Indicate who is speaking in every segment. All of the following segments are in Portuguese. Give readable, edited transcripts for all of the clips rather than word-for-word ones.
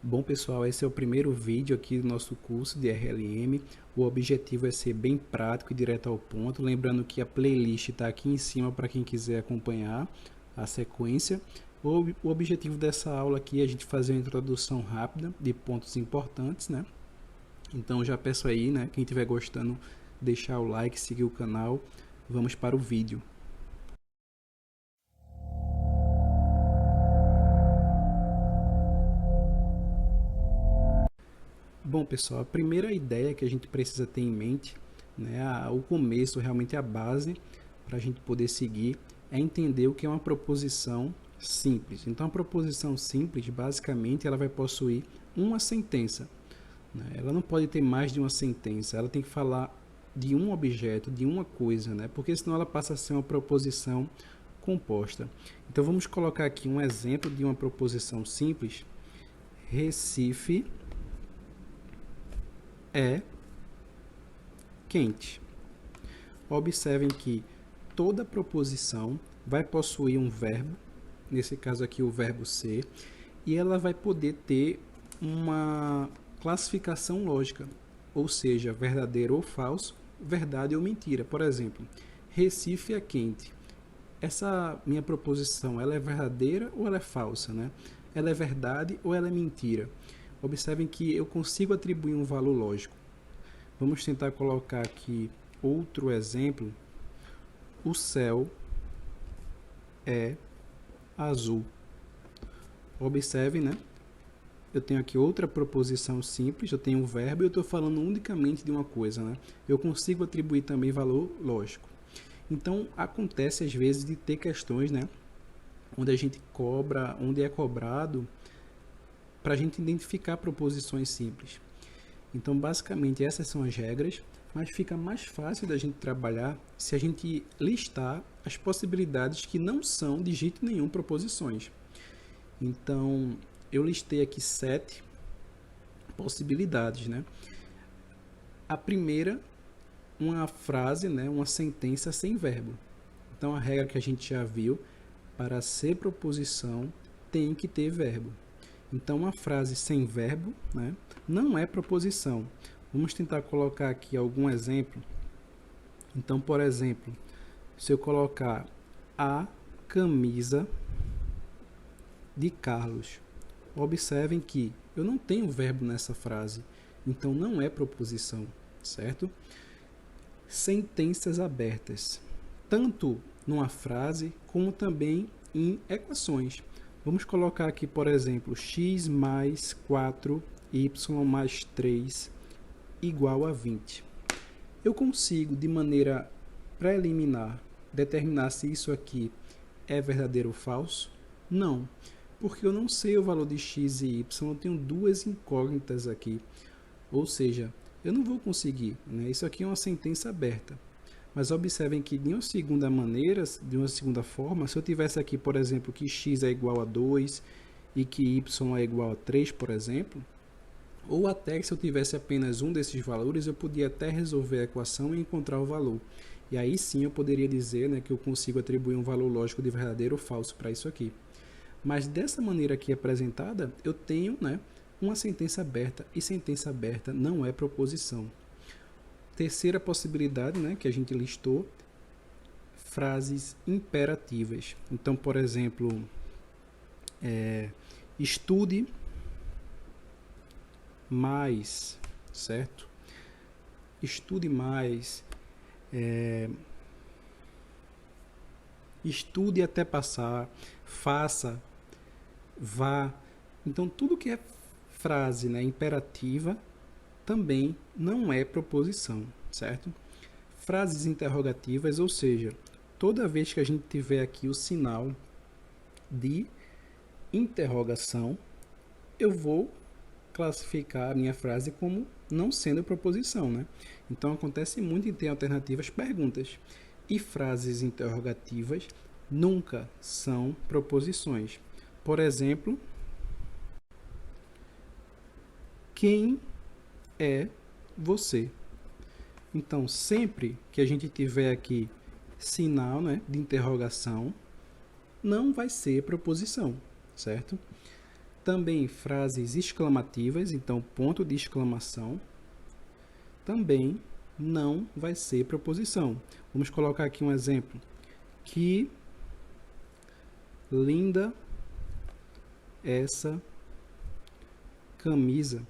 Speaker 1: Bom, pessoal, esse é o primeiro vídeo aqui do nosso curso de RLM. O objetivo é ser bem prático e direto ao ponto. Lembrando que a playlist está aqui em cima para quem quiser acompanhar a sequência. O objetivo dessa aula aqui é a gente fazer uma introdução rápida de pontos importantes, né? Então já peço aí, né, quem estiver gostando, deixar o like, seguir o canal. Vamos para o vídeo. Bom, pessoal, a primeira ideia que a gente precisa ter em mente, né, o começo, realmente a base, para a gente poder seguir, é entender o que é uma proposição simples. Então, a proposição simples, basicamente, ela vai possuir uma sentença, né? Ela não pode ter mais de uma sentença, ela tem que falar de um objeto, de uma coisa, né? Porque senão ela passa a ser uma proposição composta. Então, vamos colocar aqui um exemplo de uma proposição simples. Recife é quente. Observem que toda proposição vai possuir um verbo, nesse caso aqui o verbo ser, e ela vai poder ter uma classificação lógica, ou seja, verdadeiro ou falso, verdade ou mentira. Por exemplo, Recife é quente. Essa minha proposição, ela é verdadeira ou ela é falsa, né? Ela é verdade ou ela é mentira? Observem que eu consigo atribuir um valor lógico. Vamos tentar colocar aqui outro exemplo. O céu é azul. Observem, né? Eu tenho aqui outra proposição simples, eu tenho um verbo e eu estou falando unicamente de uma coisa, né? Eu consigo atribuir também valor lógico. Então, acontece às vezes de ter questões, né? Onde a gente cobra, onde é cobrado para a gente identificar proposições simples. Então, basicamente, essas são as regras, mas fica mais fácil da gente trabalhar se a gente listar as possibilidades que não são de jeito nenhum proposições. Então, eu listei aqui 7 possibilidades, né? A primeira, uma frase, né? Uma sentença sem verbo. Então, a regra que a gente já viu, para ser proposição, tem que ter verbo. Então, uma frase sem verbo, né, não é proposição. Vamos tentar colocar aqui algum exemplo. Então, por exemplo, se eu colocar a camisa de Carlos, observem que eu não tenho verbo nessa frase, então não é proposição, certo? Sentenças abertas, tanto numa frase como também em equações. Vamos colocar aqui, por exemplo, x mais 4, y mais 3 igual a 20. Eu consigo, de maneira preliminar, determinar se isso aqui é verdadeiro ou falso? Não, porque eu não sei o valor de x e y, eu tenho duas incógnitas aqui. Ou seja, eu não vou conseguir, né? Isso aqui é uma sentença aberta. Mas observem que de uma segunda maneira, de uma segunda forma, se eu tivesse aqui, por exemplo, que x é igual a 2 e que y é igual a 3, por exemplo, ou até que se eu tivesse apenas um desses valores, eu podia até resolver a equação e encontrar o valor. E aí sim eu poderia dizer, né, que eu consigo atribuir um valor lógico de verdadeiro ou falso para isso aqui. Mas dessa maneira aqui apresentada, eu tenho, né, uma sentença aberta, e sentença aberta não é proposição. Terceira possibilidade, né, que a gente listou, frases imperativas. Então, por exemplo, estude mais, certo? Estude mais, estude até passar, faça, vá. Então, tudo que é frase, né, imperativa também não é proposição, certo? Frases interrogativas, ou seja, toda vez que a gente tiver aqui o sinal de interrogação, eu vou classificar a minha frase como não sendo proposição, né? Então, acontece muito em ter alternativas perguntas. E frases interrogativas nunca são proposições. Por exemplo, quem é você? Então, sempre que a gente tiver aqui sinal, né, de interrogação, não vai ser proposição, certo? Também frases exclamativas, então ponto de exclamação, também não vai ser proposição. Vamos colocar aqui um exemplo. Que linda essa camisa.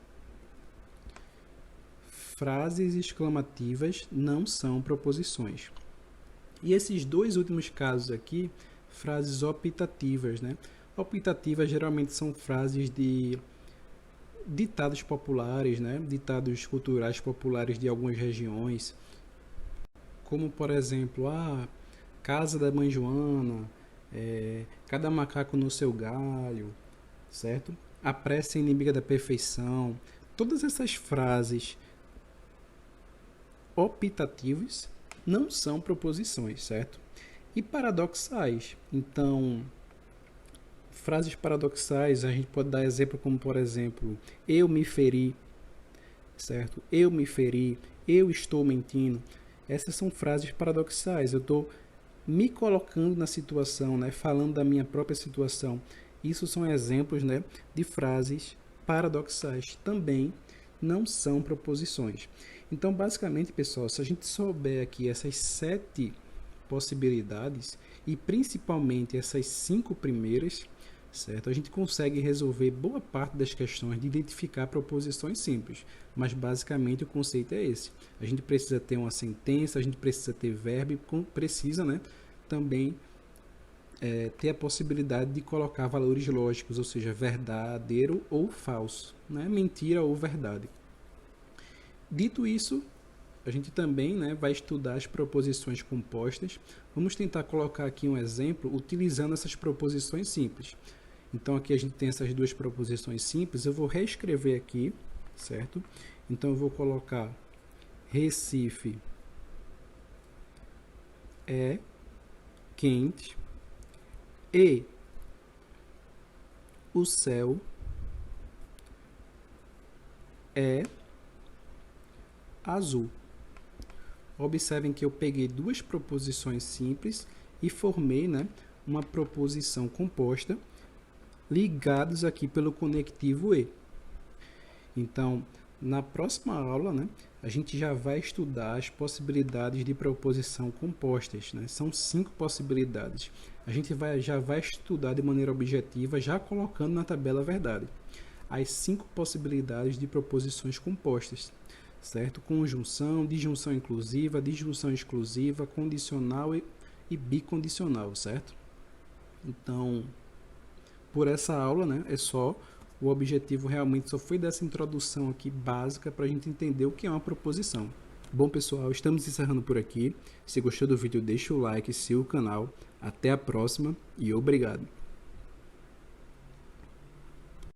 Speaker 1: Frases exclamativas não são proposições. E esses dois últimos casos aqui, frases optativas, né? Optativas geralmente são frases de ditados populares, né? Ditados culturais populares de algumas regiões, como por exemplo, casa da mãe Joana, cada macaco no seu galho, certo? A pressa é inimiga da perfeição. Todas essas frases optativas não são proposições, certo? E paradoxais. Então, frases paradoxais, a gente pode dar exemplo como, por exemplo, eu me feri, certo? Eu me feri, eu estou mentindo. Essas são frases paradoxais. Eu estou me colocando na situação, né? Falando da minha própria situação. Isso são exemplos, né, de frases paradoxais. Também não são proposições. Então, basicamente, pessoal, se a gente souber aqui essas 7 possibilidades e principalmente essas 5 primeiras, certo? A gente consegue resolver boa parte das questões de identificar proposições simples, mas basicamente o conceito é esse. A gente precisa ter uma sentença, a gente precisa ter verbo e precisa, né, também ter a possibilidade de colocar valores lógicos, ou seja, verdadeiro ou falso, né? Mentira ou verdade. Dito isso, a gente também, né, vai estudar as proposições compostas. Vamos tentar colocar aqui um exemplo utilizando essas proposições simples. Então aqui a gente tem essas duas proposições simples, eu vou reescrever aqui, certo? Então eu vou colocar Recife é quente e o céu é azul. Observem que eu peguei duas proposições simples e formei, né, uma proposição composta ligados aqui pelo conectivo e. Então, na próxima aula, né, a gente já vai estudar as possibilidades de proposição compostas, né? São 5 possibilidades. A gente já vai estudar de maneira objetiva, já colocando na tabela a verdade. As 5 possibilidades de proposições compostas, certo? Conjunção, disjunção inclusiva, disjunção exclusiva, condicional e bicondicional, certo? Então, por essa aula, né, o objetivo realmente só foi dessa introdução aqui básica para a gente entender o que é uma proposição. Bom, pessoal, estamos encerrando por aqui. Se gostou do vídeo, deixa o like, siga o canal. Até a próxima e obrigado!